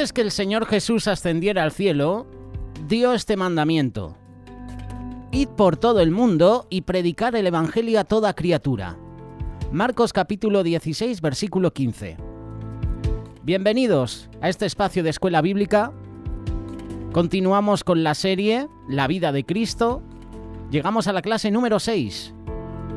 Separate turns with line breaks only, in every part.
Antes que el Señor Jesús ascendiera al cielo, dio este mandamiento: id por todo el mundo y predicar el Evangelio a toda criatura. Marcos capítulo 16, versículo 15. Bienvenidos a este espacio de Escuela Bíblica. Continuamos con la serie La vida de Cristo. Llegamos a la clase número 6.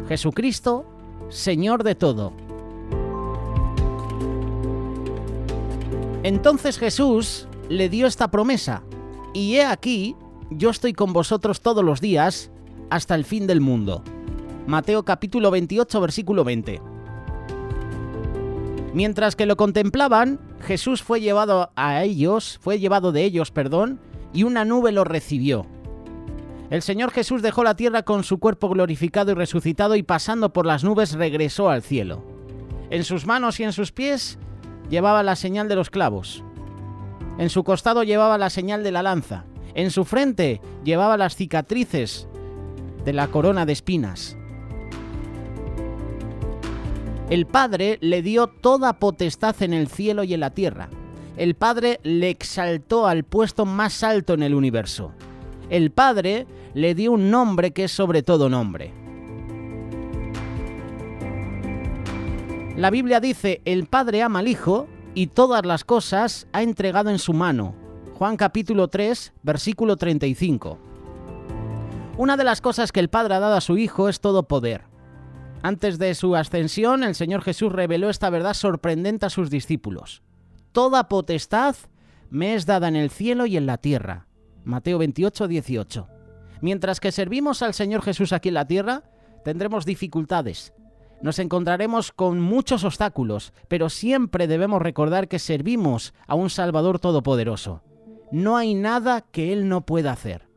Jesucristo, Señor de todo. Entonces Jesús le dio esta promesa: y he aquí, yo estoy con vosotros todos los días hasta el fin del mundo. Mateo capítulo 28, versículo 20. Mientras que lo contemplaban, Jesús fue llevado de ellos, y una nube lo recibió. El Señor Jesús dejó la tierra con su cuerpo glorificado y resucitado, y pasando por las nubes regresó al cielo. En sus manos y en sus pies llevaba la señal de los clavos. En su costado llevaba la señal de la lanza. En su frente llevaba las cicatrices de la corona de espinas. El Padre le dio toda potestad en el cielo y en la tierra. El Padre le exaltó al puesto más alto en el universo. El Padre le dio un nombre que es sobre todo nombre. La Biblia dice: el Padre ama al Hijo y todas las cosas ha entregado en su mano. Juan capítulo 3, versículo 35. Una de las cosas que el Padre ha dado a su Hijo es todo poder. Antes de su ascensión, el Señor Jesús reveló esta verdad sorprendente a sus discípulos: toda potestad me es dada en el cielo y en la tierra. Mateo 28, 18. Mientras que servimos al Señor Jesús aquí en la tierra, tendremos dificultades. Nos encontraremos con muchos obstáculos, pero siempre debemos recordar que servimos a un Salvador todopoderoso. No hay nada que Él no pueda hacer.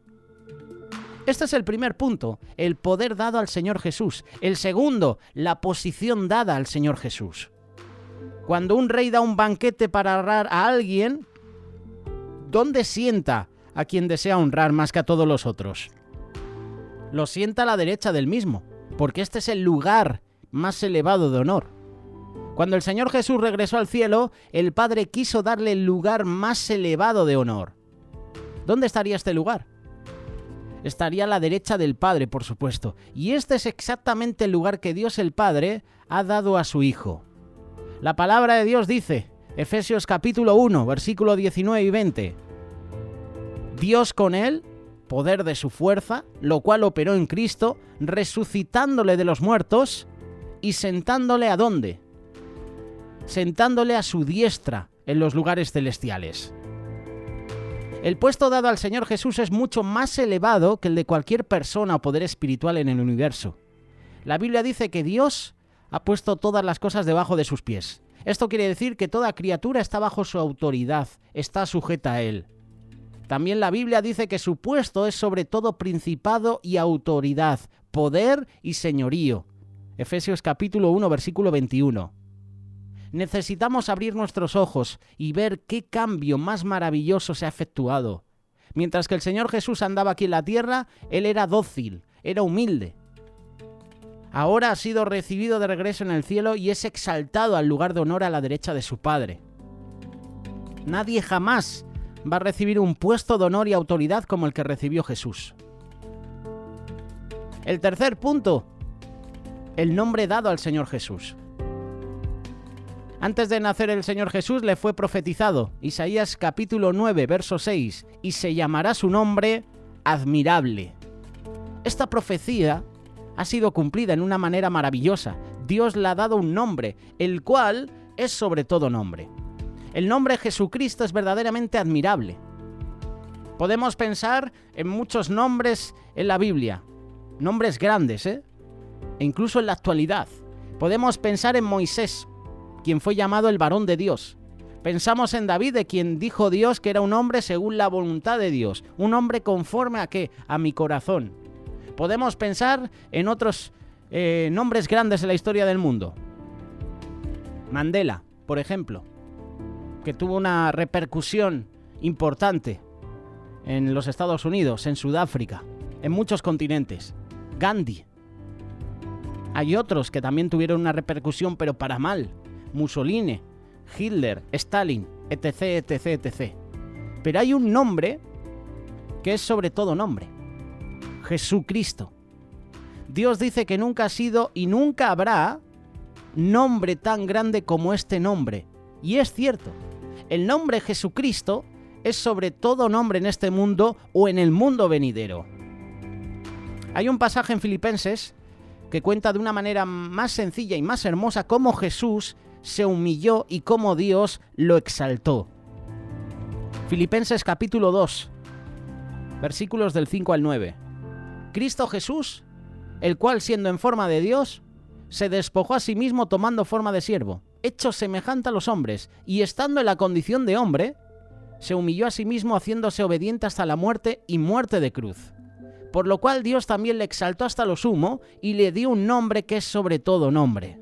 Este es el primer punto, el poder dado al Señor Jesús. El segundo, la posición dada al Señor Jesús. Cuando un rey da un banquete para honrar a alguien, ¿dónde sienta a quien desea honrar más que a todos los otros? Lo sienta a la derecha del mismo, porque este es el lugar más elevado de honor. Cuando el Señor Jesús regresó al cielo, el Padre quiso darle el lugar más elevado de honor. ¿Dónde estaría este lugar? Estaría a la derecha del Padre, por supuesto. Y este es exactamente el lugar que Dios el Padre ha dado a su Hijo. La palabra de Dios dice, Efesios capítulo 1, versículo 19 y 20. Dios con él, poder de su fuerza, lo cual operó en Cristo, resucitándole de los muertos y sentándole ¿a dónde? Sentándole a su diestra en los lugares celestiales. El puesto dado al Señor Jesús es mucho más elevado que el de cualquier persona o poder espiritual en el universo. La Biblia dice que Dios ha puesto todas las cosas debajo de sus pies. Esto quiere decir que toda criatura está bajo su autoridad, está sujeta a Él. También la Biblia dice que su puesto es sobre todo principado y autoridad, poder y señorío. Efesios capítulo 1, versículo 21. Necesitamos abrir nuestros ojos y ver qué cambio más maravilloso se ha efectuado. Mientras que el Señor Jesús andaba aquí en la tierra, Él era dócil, era humilde. Ahora ha sido recibido de regreso en el cielo y es exaltado al lugar de honor a la derecha de su Padre. Nadie jamás va a recibir un puesto de honor y autoridad como el que recibió Jesús. El tercer punto, el nombre dado al Señor Jesús. Antes de nacer el Señor Jesús le fue profetizado, Isaías capítulo 9, verso 6, y se llamará su nombre Admirable. Esta profecía ha sido cumplida en una manera maravillosa. Dios le ha dado un nombre, el cual es sobre todo nombre. El nombre Jesucristo es verdaderamente admirable. Podemos pensar en muchos nombres en la Biblia, nombres grandes, e incluso en la actualidad. Podemos pensar en Moisés, quien fue llamado el varón de Dios. Pensamos en David, de quien dijo Dios que era un hombre según la voluntad de Dios, un hombre conforme ¿a qué? A mi corazón. Podemos pensar en otros nombres grandes en la historia del mundo. Mandela, por ejemplo, que tuvo una repercusión importante en los Estados Unidos, en Sudáfrica, en muchos continentes. Gandhi. Hay otros que también tuvieron una repercusión, pero para mal. Mussolini, Hitler, Stalin, etc, etc, etc. Pero hay un nombre que es sobre todo nombre: Jesucristo. Dios dice que nunca ha sido y nunca habrá nombre tan grande como este nombre. Y es cierto, el nombre Jesucristo es sobre todo nombre en este mundo o en el mundo venidero. Hay un pasaje en Filipenses que cuenta de una manera más sencilla y más hermosa cómo Jesús se humilló y cómo Dios lo exaltó. Filipenses capítulo 2, versículos del 5 al 9. Cristo Jesús, el cual siendo en forma de Dios, se despojó a sí mismo tomando forma de siervo, hecho semejante a los hombres, y estando en la condición de hombre, se humilló a sí mismo haciéndose obediente hasta la muerte y muerte de cruz. Por lo cual Dios también le exaltó hasta lo sumo y le dio un nombre que es sobre todo nombre.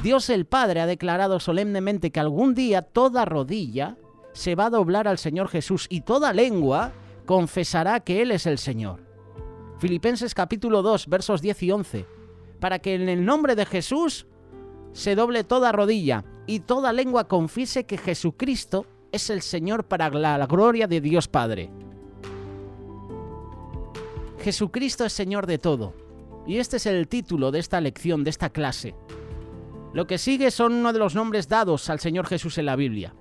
Dios el Padre ha declarado solemnemente que algún día toda rodilla se va a doblar al Señor Jesús y toda lengua confesará que Él es el Señor. Filipenses capítulo 2, versos 10 y 11. Para que en el nombre de Jesús se doble toda rodilla y toda lengua confiese que Jesucristo es el Señor para la gloria de Dios Padre. Jesucristo es Señor de todo. Y este es el título de esta lección, de esta clase. Lo que sigue son uno de los nombres dados al Señor Jesús en la Biblia.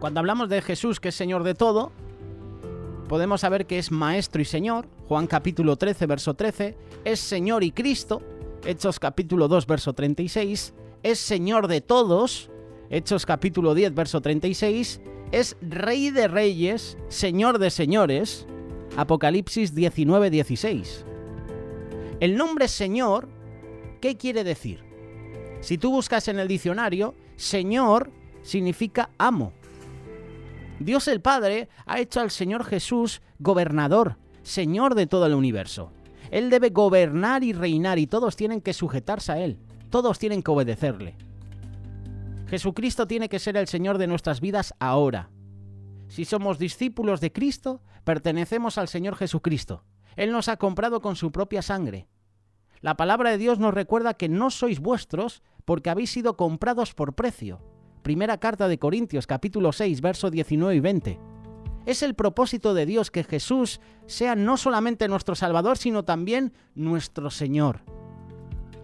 Cuando hablamos de Jesús, que es Señor de todo, podemos saber que es Maestro y Señor, Juan capítulo 13, verso 13, es Señor y Cristo, Hechos capítulo 2, verso 36, es Señor de todos, Hechos capítulo 10, verso 36, es Rey de Reyes, Señor de Señores, Apocalipsis 19, 16. El nombre Señor, ¿qué quiere decir? Si tú buscas en el diccionario, Señor significa amo. Dios el Padre ha hecho al Señor Jesús gobernador, Señor de todo el universo. Él debe gobernar y reinar y todos tienen que sujetarse a Él, todos tienen que obedecerle. Jesucristo tiene que ser el Señor de nuestras vidas ahora. Si somos discípulos de Cristo, pertenecemos al Señor Jesucristo. Él nos ha comprado con su propia sangre. La palabra de Dios nos recuerda que no sois vuestros porque habéis sido comprados por precio. Primera carta de Corintios, capítulo 6, versos 19 y 20. Es el propósito de Dios que Jesús sea no solamente nuestro Salvador, sino también nuestro Señor.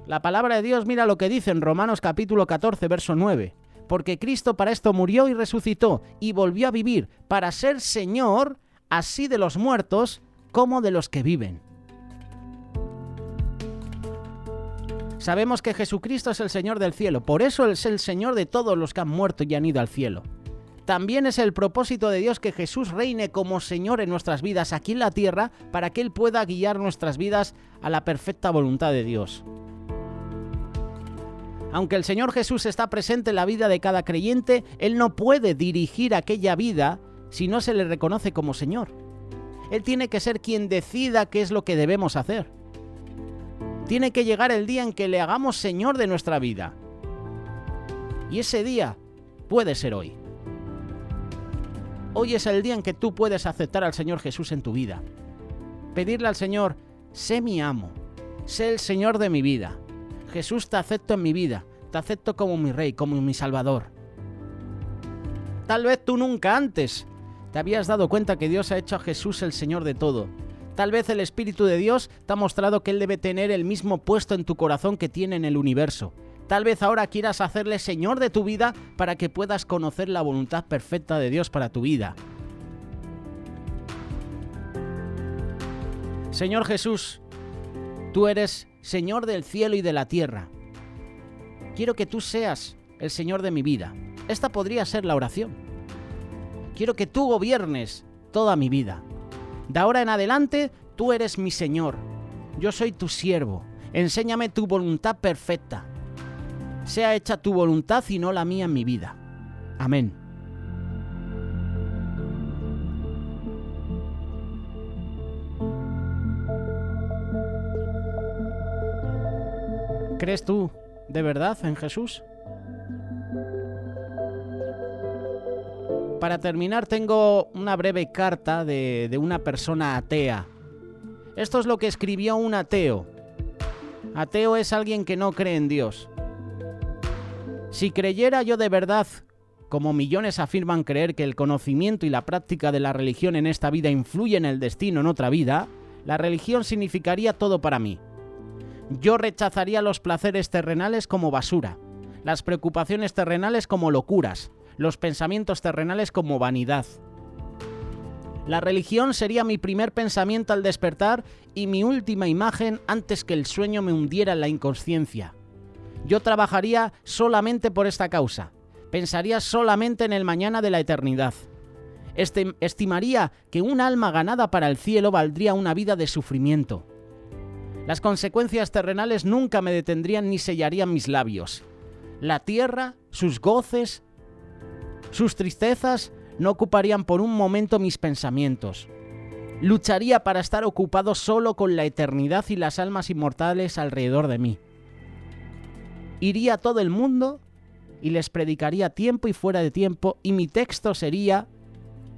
La palabra de Dios, mira lo que dice en Romanos capítulo 14, verso 9. Porque Cristo para esto murió y resucitó y volvió a vivir para ser Señor así de los muertos como de los que viven. Sabemos que Jesucristo es el Señor del cielo, por eso es el Señor de todos los que han muerto y han ido al cielo. También es el propósito de Dios que Jesús reine como Señor en nuestras vidas aquí en la tierra para que Él pueda guiar nuestras vidas a la perfecta voluntad de Dios. Aunque el Señor Jesús está presente en la vida de cada creyente, Él no puede dirigir aquella vida si no se le reconoce como Señor. Él tiene que ser quien decida qué es lo que debemos hacer. Tiene que llegar el día en que le hagamos Señor de nuestra vida. Y ese día puede ser hoy. Hoy es el día en que tú puedes aceptar al Señor Jesús en tu vida. Pedirle al Señor, sé mi amo, sé el Señor de mi vida. Jesús, te acepto en mi vida, te acepto como mi Rey, como mi Salvador. Tal vez tú nunca antes te habías dado cuenta que Dios ha hecho a Jesús el Señor de todo. Tal vez el Espíritu de Dios te ha mostrado que Él debe tener el mismo puesto en tu corazón que tiene en el universo. Tal vez ahora quieras hacerle Señor de tu vida para que puedas conocer la voluntad perfecta de Dios para tu vida. Señor Jesús, tú eres Señor del cielo y de la tierra. Quiero que tú seas el Señor de mi vida. Esta podría ser la oración. Quiero que tú gobiernes toda mi vida. De ahora en adelante, tú eres mi Señor. Yo soy tu siervo. Enséñame tu voluntad perfecta. Sea hecha tu voluntad y no la mía en mi vida. Amén. ¿Crees tú de verdad en Jesús? Para terminar, tengo una breve carta de una persona atea. Esto es lo que escribió un ateo. Ateo es alguien que no cree en Dios. Si creyera yo de verdad, como millones afirman creer, que el conocimiento y la práctica de la religión en esta vida influye en el destino en otra vida, la religión significaría todo para mí. Yo rechazaría los placeres terrenales como basura, las preocupaciones terrenales como locuras, los pensamientos terrenales como vanidad. La religión sería mi primer pensamiento al despertar y mi última imagen antes que el sueño me hundiera en la inconsciencia. Yo trabajaría solamente por esta causa. Pensaría solamente en el mañana de la eternidad. Estimaría que un alma ganada para el cielo valdría una vida de sufrimiento. Las consecuencias terrenales nunca me detendrían ni sellarían mis labios. La tierra, sus goces, sus tristezas, no ocuparían por un momento mis pensamientos. Lucharía para estar ocupado solo con la eternidad y las almas inmortales alrededor de mí. Iría a todo el mundo y les predicaría tiempo y fuera de tiempo, y mi texto sería: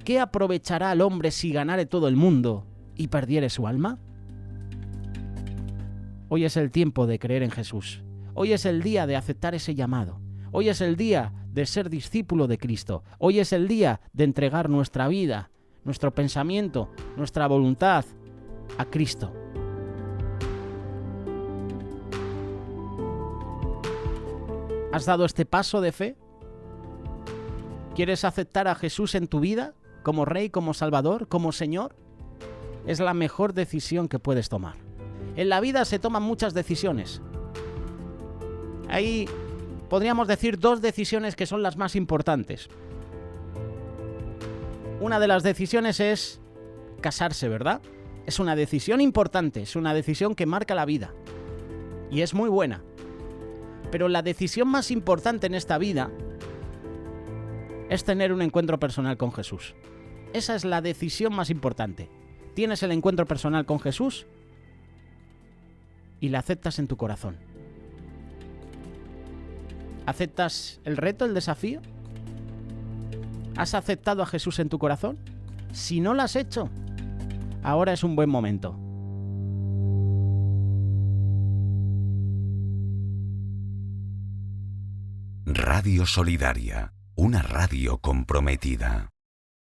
¿qué aprovechará al hombre si ganare todo el mundo y perdiere su alma? Hoy es el tiempo de creer en Jesús. Hoy es el día de aceptar ese llamado. Hoy es el día de ser discípulo de Cristo. Hoy es el día de entregar nuestra vida, nuestro pensamiento, nuestra voluntad a Cristo. ¿Has dado este paso de fe? ¿Quieres aceptar a Jesús en tu vida como Rey, como Salvador, como Señor? Es la mejor decisión que puedes tomar. En la vida se toman muchas decisiones. Hay, podríamos decir, 2 decisiones que son las más importantes. Una de las decisiones es casarse, ¿verdad? Es una decisión importante, es una decisión que marca la vida. Y es muy buena. Pero la decisión más importante en esta vida es tener un encuentro personal con Jesús. Esa es la decisión más importante. Tienes el encuentro personal con Jesús y la aceptas en tu corazón. ¿Aceptas el reto, el desafío? ¿Has aceptado a Jesús en tu corazón? Si no lo has hecho, ahora es un buen momento.
Radio Solidaria, una radio comprometida.